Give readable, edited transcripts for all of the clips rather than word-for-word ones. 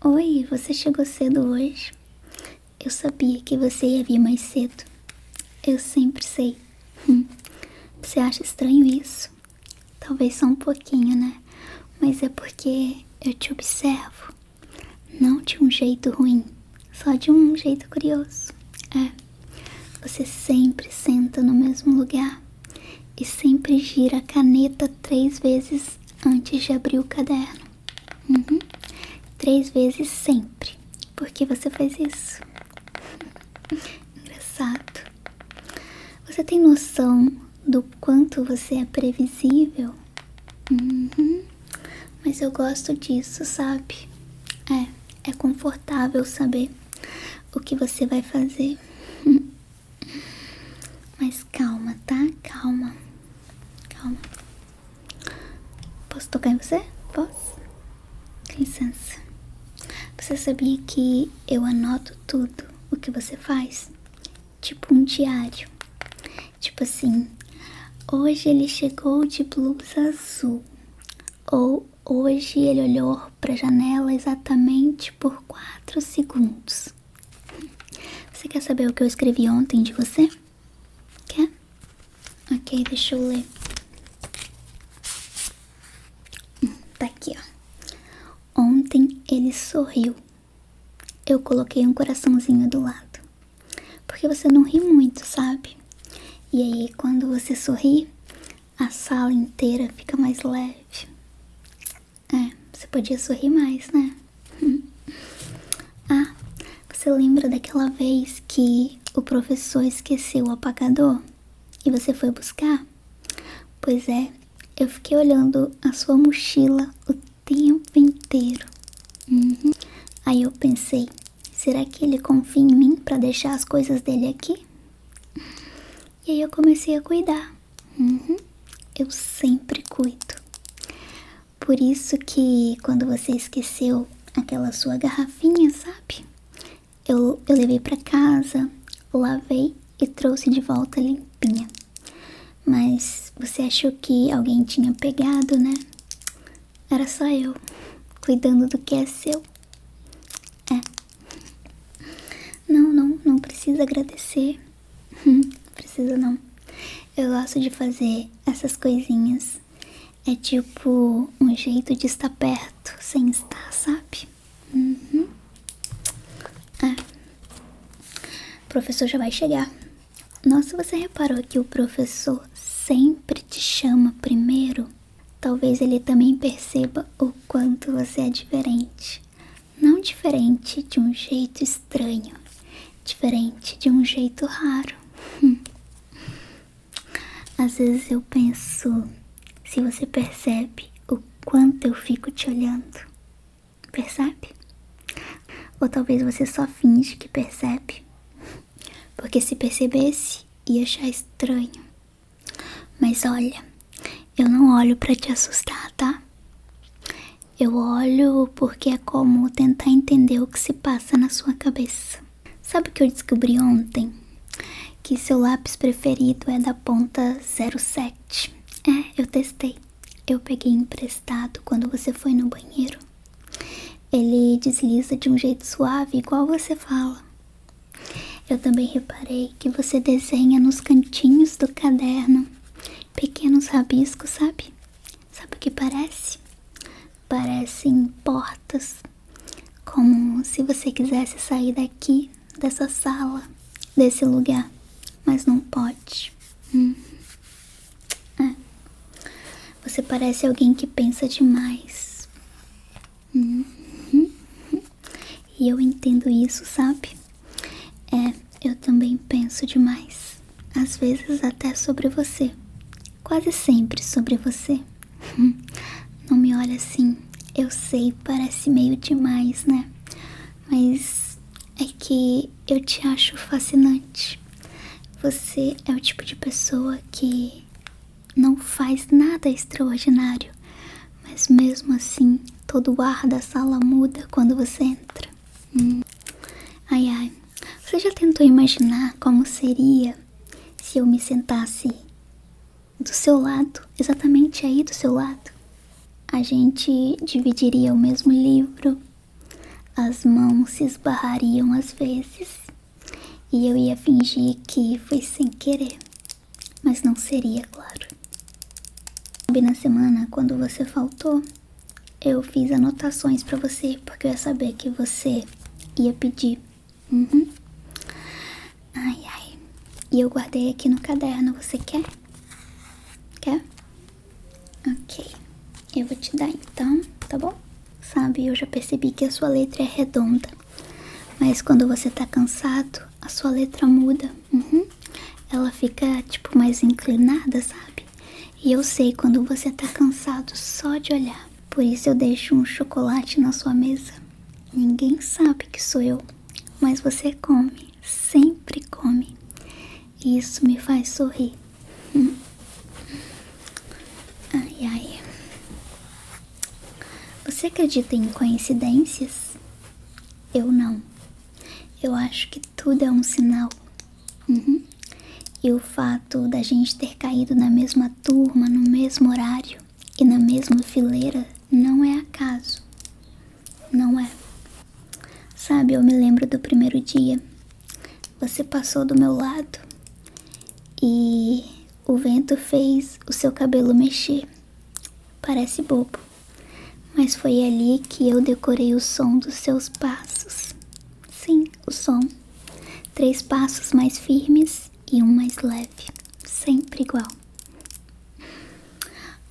Oi, você chegou cedo hoje? Eu sabia que você ia vir mais cedo. Eu sempre sei. Você acha estranho isso? Talvez só um pouquinho, né? Mas é porque eu te observo. Não de um jeito ruim, só de um jeito curioso. É, você sempre senta no mesmo lugar e sempre gira a caneta 3 vezes antes de abrir o caderno. 3 vezes sempre. Por que você faz isso? Engraçado. Você tem noção do quanto você é previsível? Mas eu gosto disso, sabe? É confortável saber o que você vai fazer. Mas calma, tá? Calma. Calma. Posso tocar em você? Posso? Com licença. Você sabia que eu anoto tudo o que você faz? Tipo um diário. Tipo assim, hoje ele chegou de blusa azul. Ou hoje ele olhou pra janela exatamente por 4 segundos. Você quer saber o que eu escrevi ontem de você? Quer? Ok, deixa eu ler. Tá aqui, ó. Ontem ele sorriu. Eu coloquei um coraçãozinho do lado. Porque você não ri muito, sabe? E aí, quando você sorri, a sala inteira fica mais leve. Você podia sorrir mais, né? Ah, você lembra daquela vez que o professor esqueceu o apagador e você foi buscar? Pois é, eu fiquei olhando a sua mochila o tempo inteiro. Aí eu pensei, será que ele confia em mim pra deixar as coisas dele aqui? E aí eu comecei a cuidar. Eu sempre cuido. Por isso que quando você esqueceu aquela sua garrafinha, sabe? Eu levei pra casa, lavei e trouxe de volta limpinha. Mas você achou que alguém tinha pegado, né? Era só eu, cuidando do que é seu. Não precisa agradecer. Não precisa não. Eu gosto de fazer essas coisinhas. É tipo um jeito de estar perto sem estar, sabe? O professor já vai chegar. Nossa, você reparou que o professor sempre te chama primeiro? Talvez ele também perceba o quanto você é diferente. Não diferente de um jeito estranho, diferente de um jeito raro. Às vezes eu penso se você percebe o quanto eu fico te olhando. Percebe? Ou talvez você só finge que percebe. Porque se percebesse, ia achar estranho. Mas olha, eu não olho pra te assustar, tá? Eu olho porque é como tentar entender o que se passa na sua cabeça. Sabe o que eu descobri ontem? Que seu lápis preferido é da ponta 07. Eu testei. Eu peguei emprestado quando você foi no banheiro. Ele desliza de um jeito suave, igual você fala. Eu também reparei que você desenha nos cantinhos do caderno pequenos rabiscos, sabe? Sabe o que parece? Parecem portas, como se você quisesse sair daqui, dessa sala, desse lugar, mas não pode. Você parece alguém que pensa demais. E eu entendo isso, sabe? Eu também penso demais. Às vezes até sobre você. Quase sempre sobre você. Não me olha assim. Eu sei, parece meio demais, né? Mas é que eu te acho fascinante. Você é o tipo de pessoa que não faz nada extraordinário. Mas mesmo assim, todo o ar da sala muda quando você entra. Ai. Você já tentou imaginar como seria se eu me sentasse do seu lado, exatamente aí do seu lado? A gente dividiria o mesmo livro, as mãos se esbarrariam às vezes e eu ia fingir que foi sem querer, mas não seria, claro. Sabe, na semana, quando você faltou, eu fiz anotações pra você, porque eu ia saber que você ia pedir. Ai, ai. E eu guardei aqui no caderno, você quer? Quer? Ok. Eu vou te dar então, tá bom? Sabe, eu já percebi que a sua letra é redonda, mas quando você tá cansado, a sua letra muda. Ela fica, tipo, mais inclinada, sabe? E eu sei quando você tá cansado só de olhar. Por isso eu deixo um chocolate na sua mesa. Ninguém sabe que sou eu, mas você come, sempre come. E isso me faz sorrir. Ai, ai. Você acredita em coincidências? Eu não. Eu acho que tudo é um sinal. E o fato da gente ter caído na mesma turma, no mesmo horário e na mesma fileira não é acaso. Não é. Sabe, eu me lembro do primeiro dia. Você passou do meu lado e o vento fez o seu cabelo mexer. Parece bobo, mas foi ali que eu decorei o som dos seus passos. Sim, o som. 3 passos mais firmes e um mais leve, sempre igual.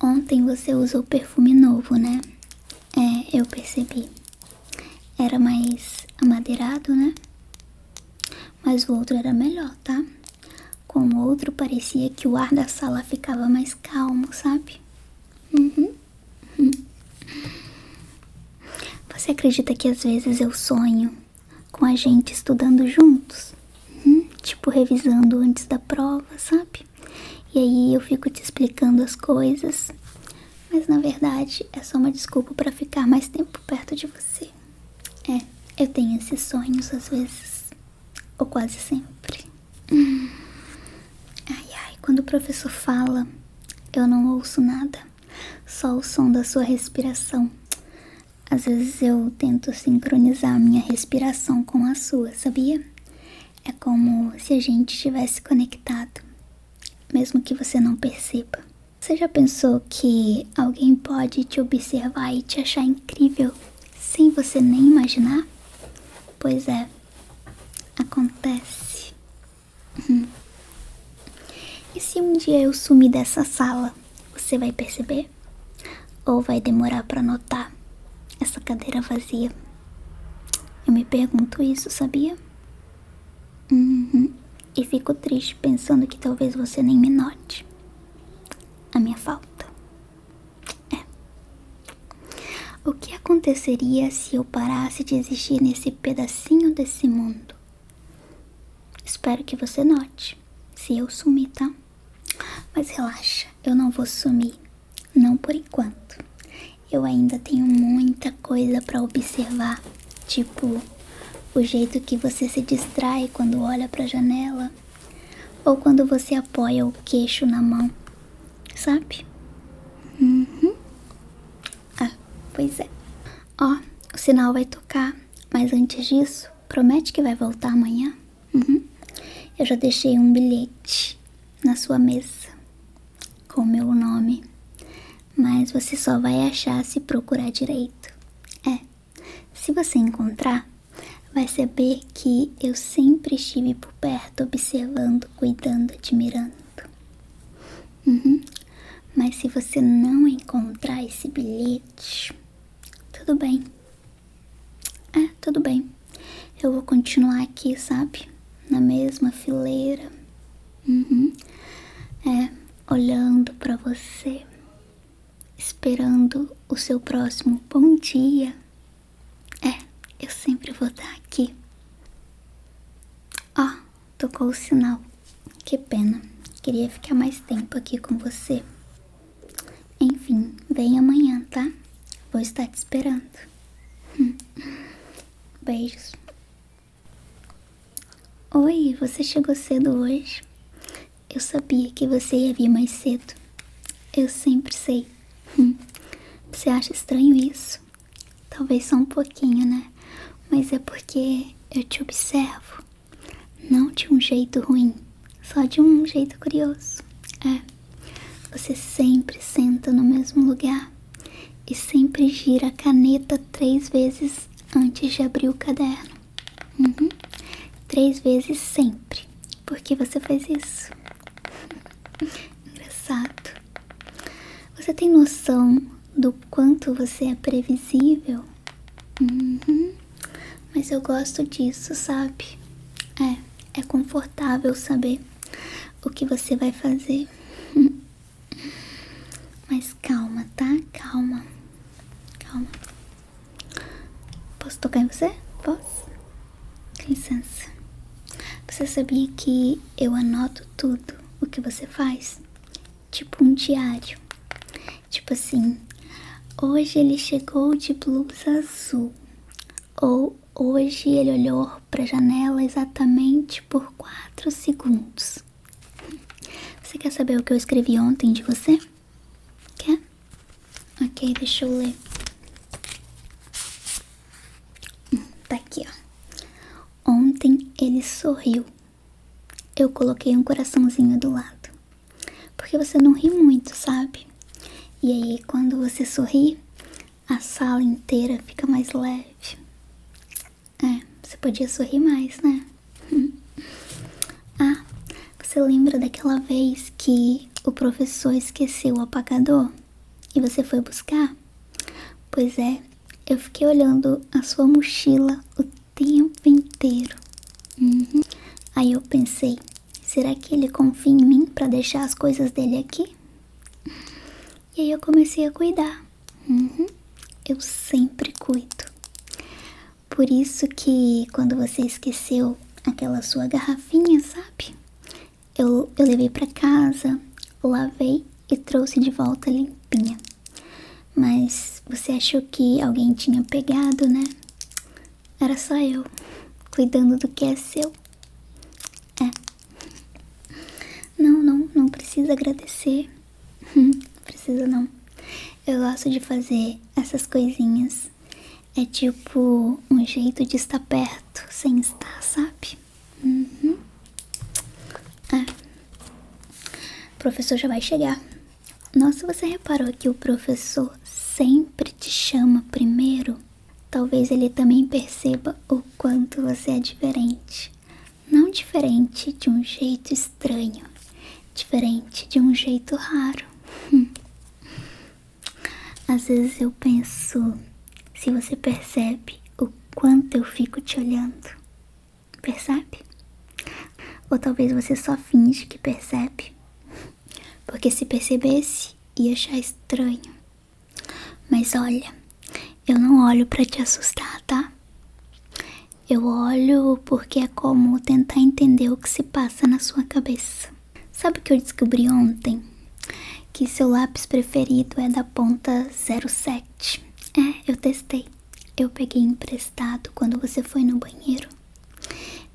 Ontem você usou perfume novo, né? É, eu percebi. Era mais amadeirado, né? Mas o outro era melhor, tá? Com o outro parecia que o ar da sala ficava mais calmo, sabe? Você acredita que às vezes eu sonho com a gente estudando juntos? Tipo, revisando antes da prova, sabe? E aí eu fico te explicando as coisas, mas na verdade é só uma desculpa pra ficar mais tempo perto de você. É, eu tenho esses sonhos às vezes, ou quase sempre. Ai, ai, quando o professor fala, eu não ouço nada, só o som da sua respiração. Às vezes eu tento sincronizar a minha respiração com a sua, sabia? É como se a gente estivesse conectado, mesmo que você não perceba. Você já pensou que alguém pode te observar e te achar incrível sem você nem imaginar? Pois é, acontece. E se um dia eu sumir dessa sala, você vai perceber? Ou vai demorar pra notar essa cadeira vazia? Eu me pergunto isso, sabia? E fico triste pensando que talvez você nem me note a minha falta. O que aconteceria se eu parasse de existir nesse pedacinho desse mundo? Espero que você note se eu sumir, tá? Mas relaxa, eu não vou sumir, não por enquanto. Eu ainda tenho muita coisa pra observar, tipo o jeito que você se distrai quando olha pra janela, ou quando você apoia o queixo na mão, sabe? Ah, pois é. Ó, o sinal vai tocar, mas antes disso, promete que vai voltar amanhã? Eu já deixei um bilhete na sua mesa com o meu nome, mas você só vai achar se procurar direito. Se você encontrar, vai saber que eu sempre estive por perto, observando, cuidando, admirando. Mas se você não encontrar esse bilhete, tudo bem. Tudo bem. Eu vou continuar aqui, sabe? Na mesma fileira. Olhando pra você. Esperando o seu próximo bom dia. Eu sempre vou estar aqui. Ó, tocou o sinal. Que pena. Queria ficar mais tempo aqui com você. Enfim, vem amanhã, tá? Vou estar te esperando. Beijos. Oi, você chegou cedo hoje? Eu sabia que você ia vir mais cedo. Eu sempre sei. Você acha estranho isso? Talvez só um pouquinho, né? mas é porque eu te observo, não de um jeito ruim, só de um jeito curioso. Você sempre senta no mesmo lugar e sempre gira a caneta 3 vezes antes de abrir o caderno. 3 vezes sempre. Por que você faz isso? Engraçado. Você tem noção do quanto você é previsível? Mas eu gosto disso, sabe? É confortável saber o que você vai fazer. Mas calma, tá? Calma. Posso tocar em você? Posso? Com licença. Você sabia que eu anoto tudo o que você faz? Tipo um diário. Tipo assim, hoje ele chegou de blusa azul. Ou hoje ele olhou pra janela exatamente por 4 segundos. Você quer saber o que eu escrevi ontem de você? Quer? Ok, deixa eu ler. Tá aqui, ó. Ontem ele sorriu. Eu coloquei um coraçãozinho do lado. Porque você não ri muito, sabe? E aí, quando você sorri, a sala inteira fica mais leve. Você podia sorrir mais, né? Você lembra daquela vez que o professor esqueceu o apagador e você foi buscar? Pois é, eu fiquei olhando a sua mochila o tempo inteiro. Aí eu pensei, será que ele confia em mim pra deixar as coisas dele aqui? E aí eu comecei a cuidar. Eu sempre cuido. Por isso que quando você esqueceu aquela sua garrafinha, sabe? Eu levei pra casa, lavei e trouxe de volta limpinha. Mas você achou que alguém tinha pegado, né? Era só eu, cuidando do que é seu. Não precisa agradecer. Não precisa não. Eu gosto de fazer essas coisinhas. É tipo um jeito de estar perto sem estar, sabe? O professor já vai chegar. Nossa, você reparou que o professor sempre te chama primeiro? Talvez ele também perceba o quanto você é diferente. Não diferente de um jeito estranho, diferente de um jeito raro. Às vezes eu penso, se você percebe o quanto eu fico te olhando. Percebe? Ou talvez você só finge que percebe. Porque se percebesse, ia achar estranho. Mas olha, eu não olho pra te assustar, tá? Eu olho porque é como tentar entender o que se passa na sua cabeça. Sabe o que eu descobri ontem? Que seu lápis preferido é da ponta 07. Eu testei. Eu peguei emprestado quando você foi no banheiro.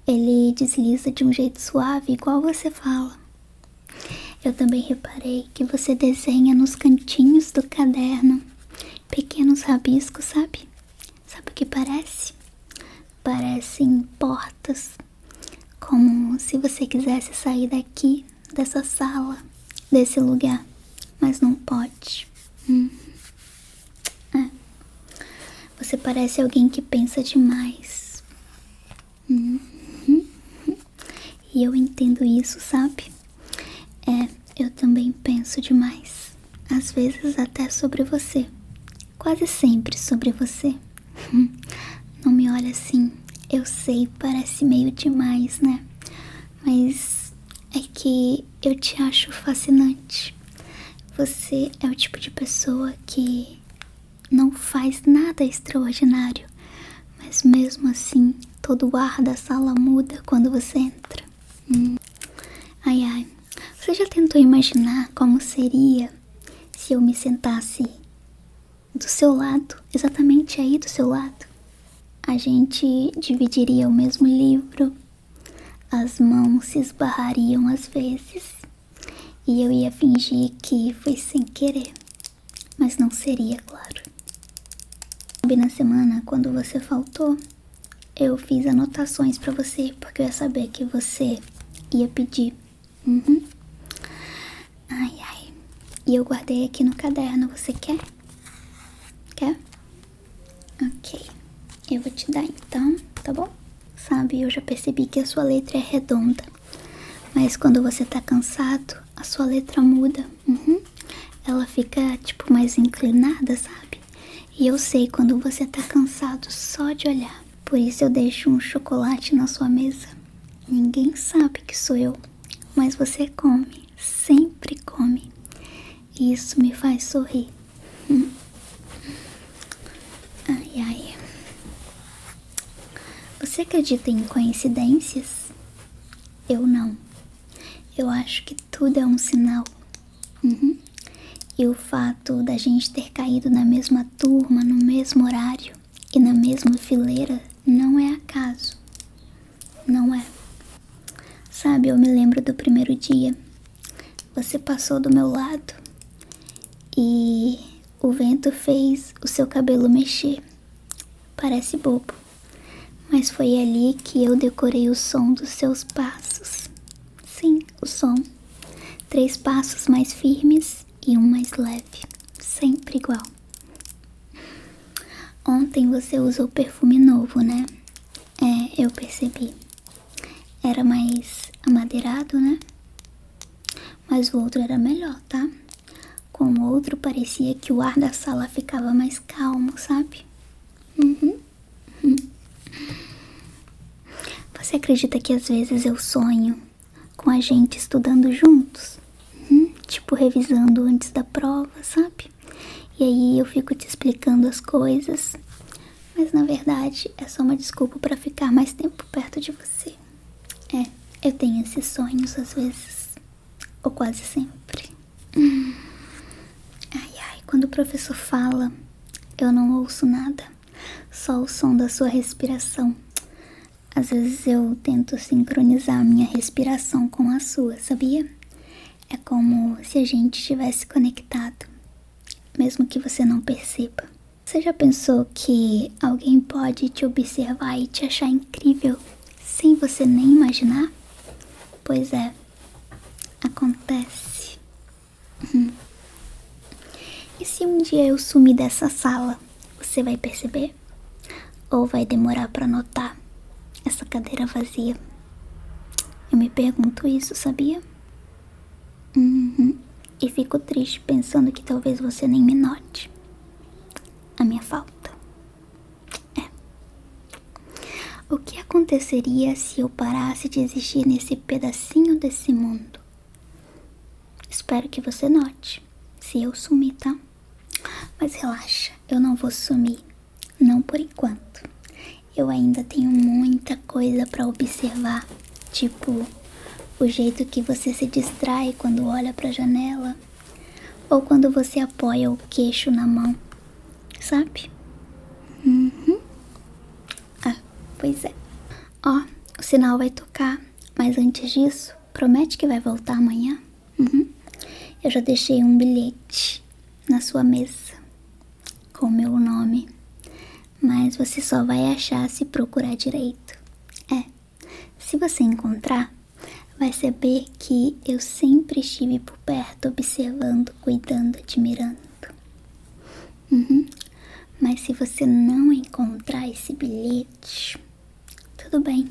Ele desliza de um jeito suave, igual você fala. Eu também reparei que você desenha nos cantinhos do caderno pequenos rabiscos, sabe? Sabe o que parece? Parecem portas, como se você quisesse sair daqui, dessa sala, desse lugar, mas não pode. Você parece alguém que pensa demais. E eu entendo isso, sabe? Eu também penso demais. Às vezes até sobre você. Quase sempre sobre você. Não me olha assim. Eu sei, parece meio demais, né? Mas é que eu te acho fascinante. Você é o tipo de pessoa que não faz nada extraordinário. Mas mesmo assim, todo o ar da sala muda quando você entra. Ai. Você já tentou imaginar como seria se eu me sentasse do seu lado, exatamente aí do seu lado? A gente dividiria o mesmo livro, as mãos se esbarrariam às vezes e eu ia fingir que foi sem querer, mas não seria, claro. Sabe, na semana quando você faltou, eu fiz anotações pra você, porque eu ia saber que você ia pedir. Uhum. Ai, ai. E eu guardei aqui no caderno, você quer? Quer? Ok. Eu vou te dar então, tá bom? Sabe, eu já percebi que a sua letra é redonda, mas quando você tá cansado, a sua letra muda. Uhum. Ela fica, tipo, mais inclinada, sabe? E eu sei quando você tá cansado só de olhar. Por isso eu deixo um chocolate na sua mesa. Ninguém sabe que sou eu, mas você come, sempre come. E isso me faz sorrir. Ai, ai. Você acredita em coincidências? Eu não. Eu acho que tudo é um sinal. Uhum. E o fato da gente ter caído na mesma turma, no mesmo horário e na mesma fileira não é acaso. Não é. Sabe, eu me lembro do primeiro dia. Você passou do meu lado e o vento fez o seu cabelo mexer. Parece bobo, mas foi ali que eu decorei o som dos seus passos. Sim, o som. 3 passos mais firmes e um mais leve, sempre igual. Ontem você usou perfume novo, né? É, eu percebi. Era mais amadeirado, né? Mas o outro era melhor, tá? Com o outro parecia que o ar da sala ficava mais calmo, sabe? Uhum. Você acredita que às vezes eu sonho com a gente estudando juntos? Tipo, revisando antes da prova, sabe? E aí eu fico te explicando as coisas, mas na verdade é só uma desculpa pra ficar mais tempo perto de você. É, eu tenho esses sonhos às vezes, ou quase sempre. Ai, ai, quando o professor fala, eu não ouço nada, só o som da sua respiração. Às vezes eu tento sincronizar a minha respiração com a sua, sabia? É como se a gente estivesse conectado, mesmo que você não perceba. Você já pensou que alguém pode te observar e te achar incrível sem você nem imaginar? Pois é, acontece. E se um dia eu sumir dessa sala, você vai perceber? Ou vai demorar pra notar essa cadeira vazia? Eu me pergunto isso, sabia? E fico triste pensando que talvez você nem me note a minha falta. O que aconteceria se eu parasse de existir nesse pedacinho desse mundo? Espero que você note se eu sumir, tá? Mas relaxa, eu não vou sumir, não por enquanto. Eu ainda tenho muita coisa pra observar, tipo o jeito que você se distrai quando olha pra janela, ou quando você apoia o queixo na mão, sabe? Ah, pois é. Ó, o sinal vai tocar, mas antes disso, promete que vai voltar amanhã? Eu já deixei um bilhete na sua mesa com o meu nome, mas você só vai achar se procurar direito. Se você encontrar, vai saber que eu sempre estive por perto, observando, cuidando, admirando. Mas se você não encontrar esse bilhete, tudo bem.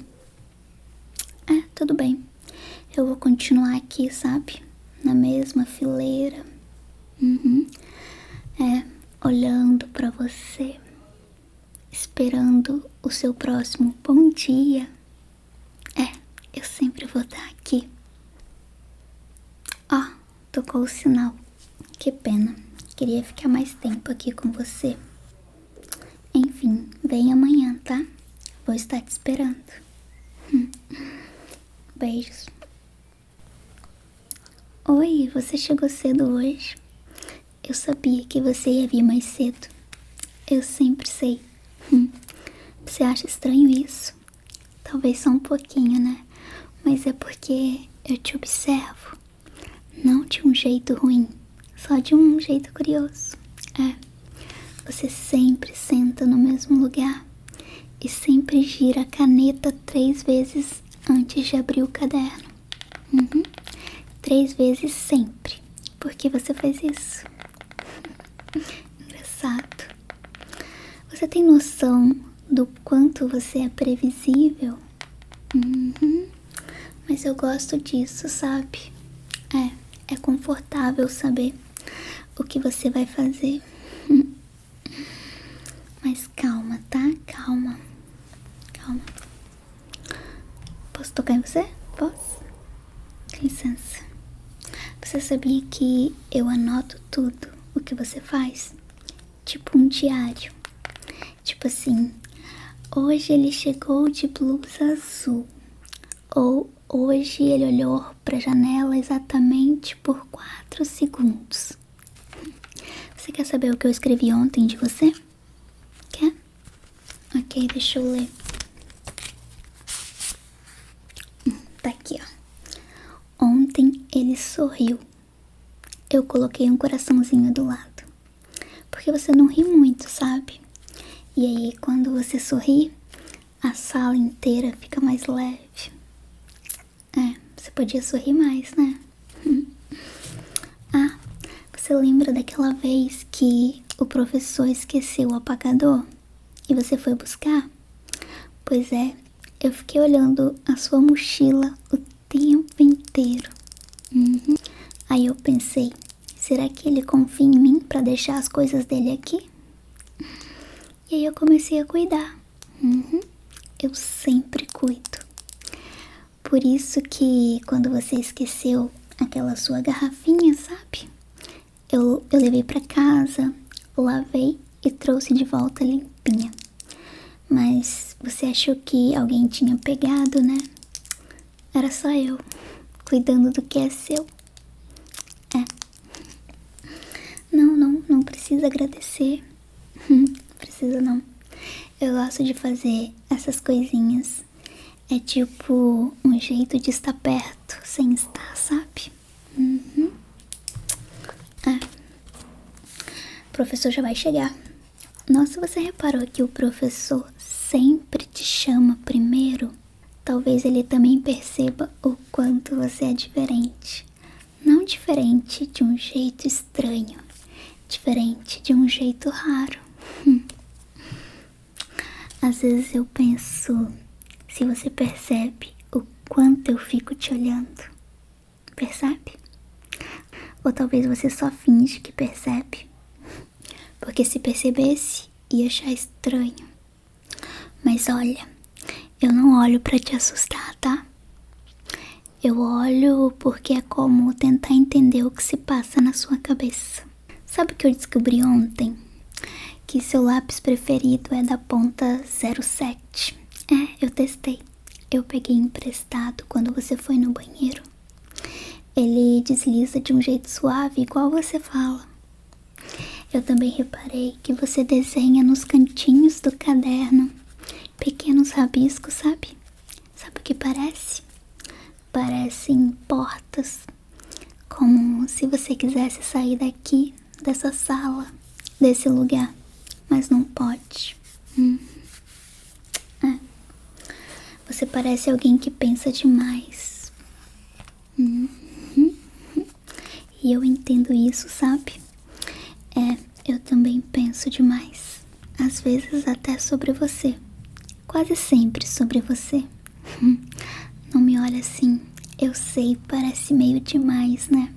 Tudo bem. Eu vou continuar aqui, sabe? Na mesma fileira. Olhando pra você. Esperando o seu próximo bom dia. Eu sempre vou estar aqui. Ó, tocou o sinal. Que pena. Queria ficar mais tempo aqui com você. Enfim, vem amanhã, tá? Vou estar te esperando. Beijos. Oi, você chegou cedo hoje. Eu sabia que você ia vir mais cedo. Eu sempre sei. Você acha estranho isso? Talvez só um pouquinho, né? Mas é porque eu te observo. Não de um jeito ruim, só de um jeito curioso. Você sempre senta no mesmo lugar e sempre gira a caneta 3 vezes antes de abrir o caderno. 3 vezes sempre. Por que você faz isso? Engraçado. Você tem noção do quanto você é previsível? Mas eu gosto disso, sabe? É confortável saber o que você vai fazer. Mas calma, tá? Calma. Posso tocar em você? Posso? Com licença. Você sabia que eu anoto tudo o que você faz? Tipo um diário. Tipo assim, hoje ele chegou de blusa azul. Ou hoje ele olhou pra janela exatamente por 4 segundos. Você quer saber o que eu escrevi ontem de você? Quer? Ok, deixa eu ler. Tá aqui, ó. Ontem ele sorriu. Eu coloquei um coraçãozinho do lado. Porque você não ri muito, sabe? E aí, quando você sorri, a sala inteira fica mais leve. Você podia sorrir mais, né? Você lembra daquela vez que o professor esqueceu o apagador e você foi buscar? Pois é, eu fiquei olhando a sua mochila o tempo inteiro. Aí eu pensei, será que ele confia em mim pra deixar as coisas dele aqui? E aí eu comecei a cuidar. Eu sempre cuido. Por isso que quando você esqueceu aquela sua garrafinha, sabe? Eu levei pra casa, lavei e trouxe de volta limpinha. Mas você achou que alguém tinha pegado, né? Era só eu, cuidando do que é seu. Não precisa agradecer. Não precisa não. Eu gosto de fazer essas coisinhas. É tipo um jeito de estar perto sem estar, sabe? O professor já vai chegar. Nossa, você reparou que o professor sempre te chama primeiro? Talvez ele também perceba o quanto você é diferente. Não diferente de um jeito estranho, diferente de um jeito raro. Às vezes eu penso, se você percebe o quanto eu fico te olhando. Percebe? Ou talvez você só finge que percebe. Porque se percebesse, ia achar estranho. Mas olha, eu não olho pra te assustar, tá? Eu olho porque é como tentar entender o que se passa na sua cabeça. Sabe o que eu descobri ontem? Que seu lápis preferido é da ponta 07. Eu testei. Eu peguei emprestado quando você foi no banheiro. Ele desliza de um jeito suave, igual você fala. Eu também reparei que você desenha nos cantinhos do caderno pequenos rabiscos, sabe? Sabe o que parece? Parecem portas, como se você quisesse sair daqui, dessa sala, desse lugar, mas não pode. Você parece alguém que pensa demais. E eu entendo isso, sabe? Eu também penso demais. Às vezes até sobre você. Quase sempre sobre você. Não me olha assim. Eu sei, parece meio demais, né?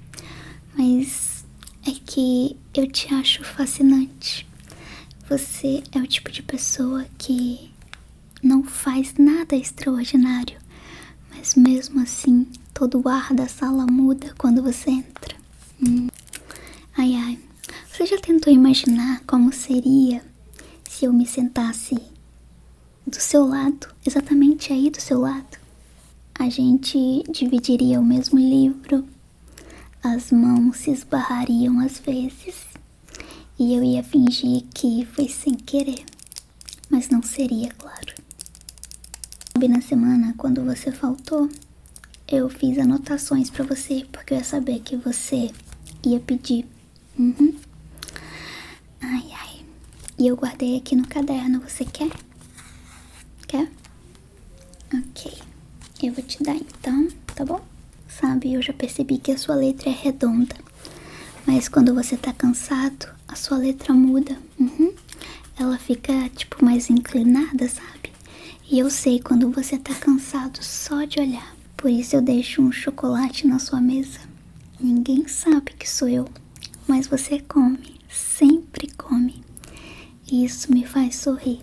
Mas é que eu te acho fascinante. Você é o tipo de pessoa que não faz nada extraordinário. Mas mesmo assim, todo o ar da sala muda quando você entra. Ai. Você já tentou imaginar como seria se eu me sentasse do seu lado, exatamente aí do seu lado? A gente dividiria o mesmo livro, as mãos se esbarrariam às vezes e eu ia fingir que foi sem querer, mas não seria, claro. Sabe, na semana, quando você faltou, eu fiz anotações pra você porque eu ia saber que você ia pedir. Ai. E eu guardei aqui no caderno, você quer? vou te dar então, tá bom? Sabe, eu já percebi que a sua letra é redonda, mas quando você tá cansado, a sua letra muda. Ela fica, tipo, mais inclinada, sabe? E eu sei quando você tá cansado só de olhar. Por isso eu deixo um chocolate na sua mesa. Ninguém sabe que sou eu, mas você come, sempre come. E isso me faz sorrir.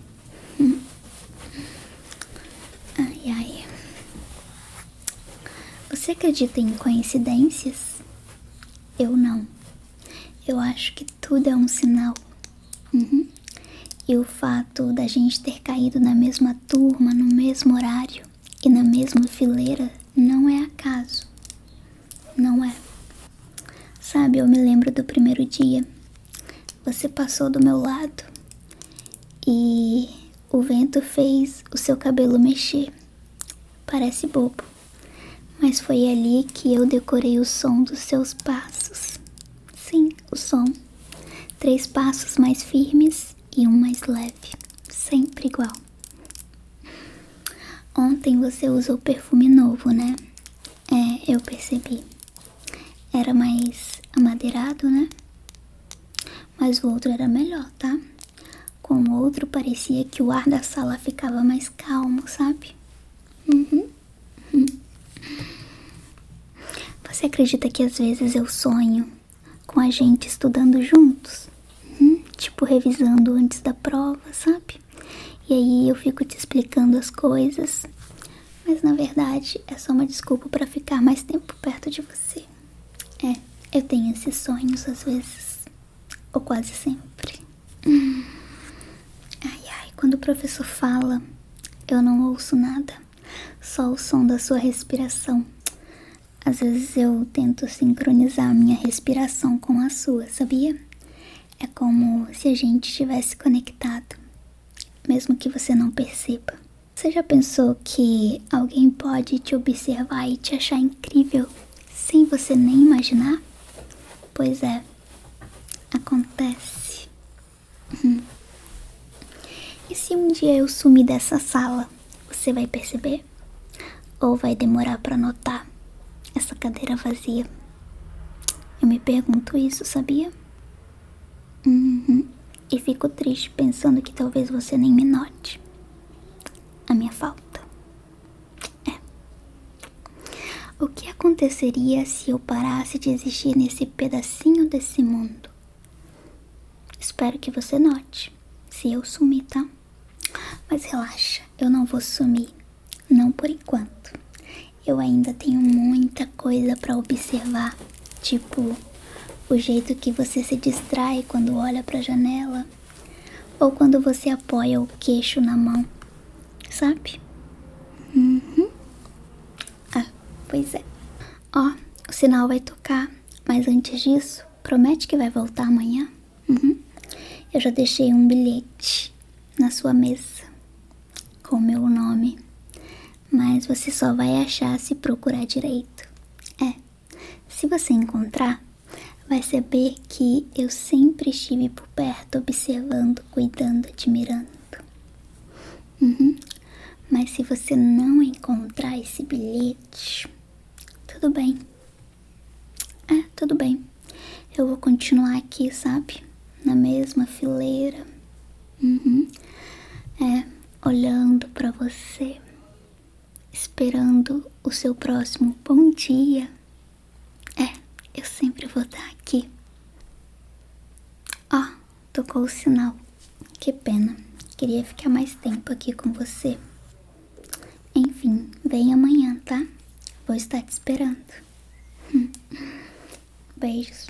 Ai, ai. Você acredita em coincidências? Eu não. Eu acho que tudo é um sinal. E o fato da gente ter caído na mesma turma, no mesmo horário e na mesma fileira não é acaso. Não é. Sabe, eu me lembro do primeiro dia. Você passou do meu lado e o vento fez o seu cabelo mexer. Parece bobo, mas foi ali que eu decorei o som dos seus passos. Sim, o som. 3 passos mais firmes e um mais leve, sempre igual. Ontem você usou perfume novo, né? É, eu percebi. Era mais amadeirado, né? Mas o outro era melhor, tá? Com o outro parecia que o ar da sala ficava mais calmo, sabe? Você acredita que às vezes eu sonho com a gente estudando juntos? Tipo, revisando antes da prova, sabe? E aí eu fico te explicando as coisas. Mas na verdade é só uma desculpa pra ficar mais tempo perto de você. É, eu tenho esses sonhos às vezes. Ou quase sempre. Ai, ai, quando o professor fala, eu não ouço nada. Só o som da sua respiração. Às vezes eu tento sincronizar a minha respiração com a sua, sabia? É como se a gente estivesse conectado, mesmo que você não perceba. Você já pensou que alguém pode te observar e te achar incrível sem você nem imaginar? Pois é, acontece. E se um dia eu sumir dessa sala, você vai perceber? Ou vai demorar pra notar essa cadeira vazia? Eu me pergunto isso, sabia? E fico triste pensando que talvez você nem me note a minha falta. O que aconteceria se eu parasse de existir nesse pedacinho desse mundo? Espero que você note se eu sumir, tá? Mas relaxa, eu não vou sumir, não por enquanto. Eu ainda tenho muita coisa pra observar, tipo o jeito que você se distrai quando olha pra janela, ou quando você apoia o queixo na mão, sabe? Ah, pois é. Ó, o sinal vai tocar, mas antes disso, promete que vai voltar amanhã? Eu já deixei um bilhete na sua mesa com o meu nome, mas você só vai achar se procurar direito. Se você encontrar, vai saber que eu sempre estive por perto, observando, cuidando, admirando. Mas se você não encontrar esse bilhete, tudo bem. Tudo bem. Eu vou continuar aqui, sabe? Na mesma fileira. Olhando pra você. Esperando o seu próximo bom dia. Eu sempre vou estar aqui. Ó, tocou o sinal. Que pena. Queria ficar mais tempo aqui com você. Enfim, vem amanhã, tá? Vou estar te esperando. Beijos.